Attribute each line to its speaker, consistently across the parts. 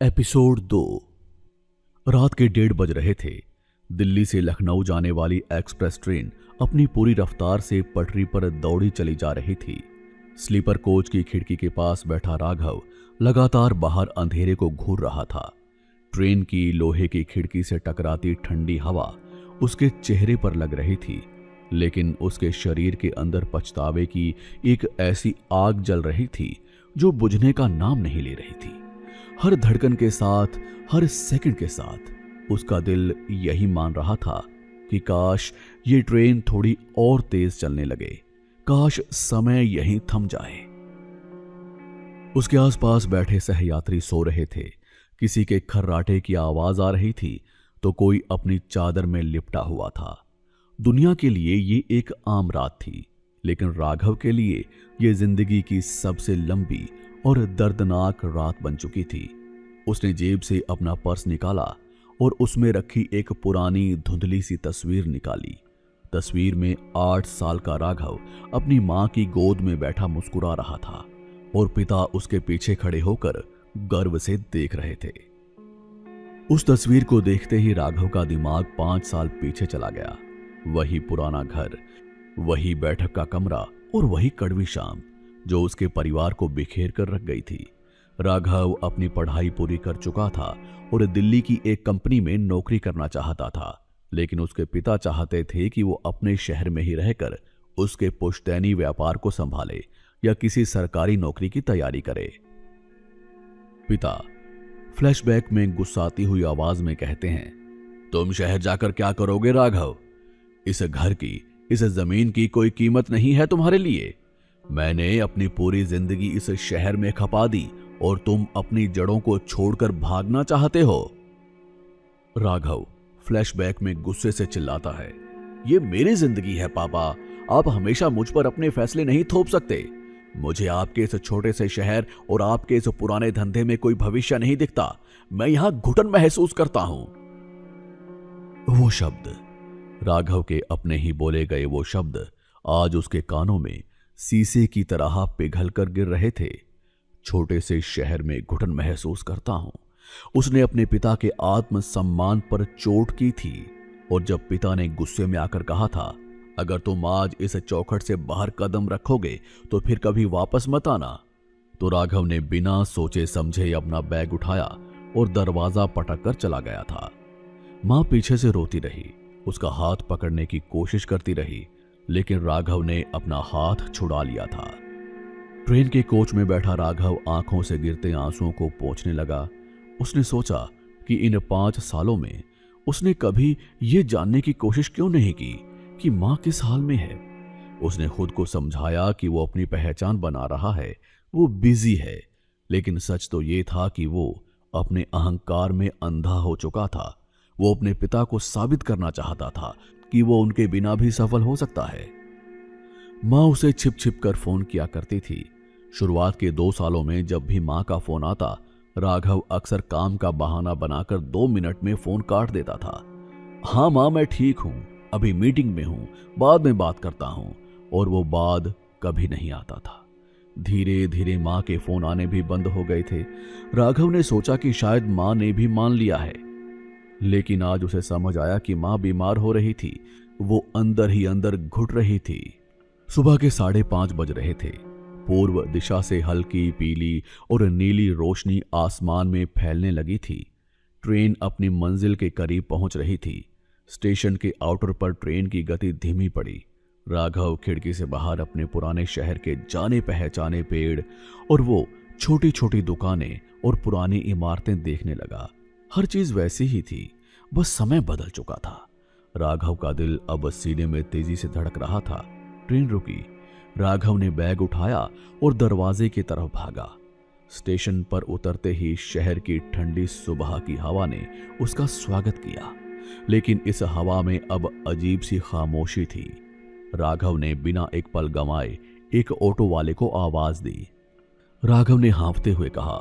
Speaker 1: Episode 2। रात के 1:30 बज रहे थे। दिल्ली से लखनऊ जाने वाली एक्सप्रेस ट्रेन अपनी पूरी रफ्तार से पटरी पर दौड़ी चली जा रही थी। स्लीपर कोच की खिड़की के पास बैठा राघव लगातार बाहर अंधेरे को घूर रहा था। ट्रेन की लोहे की खिड़की से टकराती ठंडी हवा उसके चेहरे पर लग रही थी, लेकिन उसके शरीर के अंदर पछतावे की एक ऐसी आग जल रही थी जो बुझने का नाम नहीं ले रही थी। हर धड़कन के साथ, हर सेकंड के साथ उसका दिल यही मान रहा था कि काश ये ट्रेन थोड़ी और तेज चलने लगे, काश समय यहीं थम जाए। उसके आसपास बैठे सहयात्री सो रहे थे। किसी के खर्राटे की आवाज आ रही थी तो कोई अपनी चादर में लिपटा हुआ था। दुनिया के लिए ये एक आम रात थी, लेकिन राघव के लिए ये जिंदगी की सबसे लंबी और दर्दनाक रात बन चुकी थी। उसने जेब से अपना पर्स निकाला और उसमें रखी एक पुरानी धुंधली सी तस्वीर निकाली। तस्वीर में 8 साल का राघव अपनी मां की गोद में बैठा मुस्कुरा रहा था और पिता उसके पीछे खड़े होकर गर्व से देख रहे थे। उस तस्वीर को देखते ही राघव का दिमाग 5 साल पीछे चला गया। वही पुराना घर, वही बैठक का कमरा और वही कड़वी शाम जो उसके परिवार को बिखेर कर रख गई थी। राघव अपनी पढ़ाई पूरी कर चुका था और दिल्ली की एक कंपनी में नौकरी करना चाहता था, लेकिन उसके पिता चाहते थे कि वो अपने शहर में ही रहकर उसके पुश्तैनी व्यापार को संभाले या किसी सरकारी नौकरी की तैयारी करे। पिता फ्लैशबैक में गुस्साती हुई आवाज में कहते हैं, तुम शहर जाकर क्या करोगे राघव? इस घर की, इस जमीन की कोई कीमत नहीं है तुम्हारे लिए। मैंने अपनी पूरी जिंदगी इस शहर में खपा दी और तुम अपनी जड़ों को छोड़कर भागना चाहते हो। राघव फ्लैशबैक में गुस्से से चिल्लाता है, ये मेरी जिंदगी है पापा, आप हमेशा मुझ पर अपने फैसले नहीं थोप सकते। मुझे आपके इस छोटे से शहर और आपके इस पुराने धंधे में कोई भविष्य नहीं दिखता। मैं यहां घुटन महसूस करता हूं। वो शब्द, राघव के अपने ही बोले गए वो शब्द आज उसके कानों में शीशे की तरह पिघल कर गिर रहे थे। छोटे से शहर में घुटन महसूस करता हूं। उसने अपने पिता के आत्मसम्मान पर चोट की थी और जब पिता ने गुस्से में आकर कहा था, अगर तुम आज इस चौखट से बाहर कदम रखोगे तो फिर कभी वापस मत आना, तो राघव ने बिना सोचे समझे अपना बैग उठाया और दरवाजा पटक कर चला गया था। मां पीछे से रोती रही, उसका हाथ पकड़ने की कोशिश करती रही, लेकिन राघव ने अपना हाथ छुड़ा लिया था। ट्रेन के कोच में बैठा राघव आंखों से गिरते आंसुओं को पोंछने लगा। उसने सोचा कि इन 5 सालों में उसने कभी ये जानने की कोशिश क्यों नहीं की कि मां किस हाल में है। उसने खुद को समझाया कि वो अपनी पहचान बना रहा है, वो बिजी है, लेकिन सच तो ये था कि वो अपने अहंकार में अंधा हो चुका था। वो अपने पिता को साबित करना चाहता था कि वो उनके बिना भी सफल हो सकता है। मां उसे छिप छिप कर फोन किया करती थी। शुरुआत के 2 सालों में जब भी मां का फोन आता, राघव अक्सर काम का बहाना बनाकर 2 मिनट में फोन काट देता था। हाँ मां, मैं ठीक हूं, अभी मीटिंग में हूं, बाद में बात करता हूं, और वो बाद कभी नहीं आता था। धीरे धीरे मां के फोन आने भी बंद हो गए थे। राघव ने सोचा कि शायद मां ने भी मान लिया है, लेकिन आज उसे समझ आया कि मां बीमार हो रही थी। वो अंदर ही अंदर घुट रही थी। सुबह के 5:30 बज रहे थे। पूर्व दिशा से हल्की पीली और नीली रोशनी आसमान में फैलने लगी थी। ट्रेन अपनी मंजिल के करीब पहुंच रही थी। स्टेशन के आउटर पर ट्रेन की गति धीमी पड़ी। राघव खिड़की से बाहर अपने पुराने शहर के जाने पहचाने पेड़ और वो छोटी छोटी दुकानें और पुरानी इमारतें देखने लगा। हर चीज वैसी ही थी, बस समय बदल चुका था। राघव का दिल अब सीने में तेजी से धड़क रहा था। ट्रेन रुकी। राघव ने बैग उठाया और दरवाजे की तरफ भागा। स्टेशन पर उतरते ही शहर की ठंडी सुबह की हवा ने उसका स्वागत किया, लेकिन इस हवा में अब अजीब सी खामोशी थी। राघव ने बिना एक पल गंवाए एक ऑटो वाले को आवाज दी। राघव ने हाँफते हुए कहा,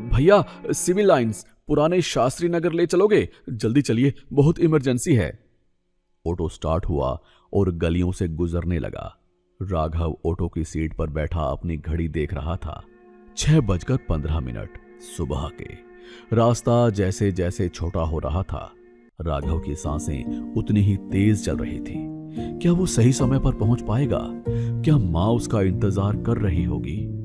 Speaker 1: भैया, सिविल लाइंस, पुराने शास्त्री नगर ले चलोगे? जल्दी चलिए, बहुत इमरजेंसी है। ऑटो स्टार्ट हुआ और गलियों से गुजरने लगा। राघव ऑटो की सीट पर बैठा अपनी घड़ी देख रहा था। 6:15। सुबह के रास्ता जैसे जैसे छोटा हो रहा था, राघव की सांसें उतनी ही तेज चल रही थी। क्या वो सही समय पर पहुंच पाएगा? क्या माँ उसका इंतजार कर रही होगी?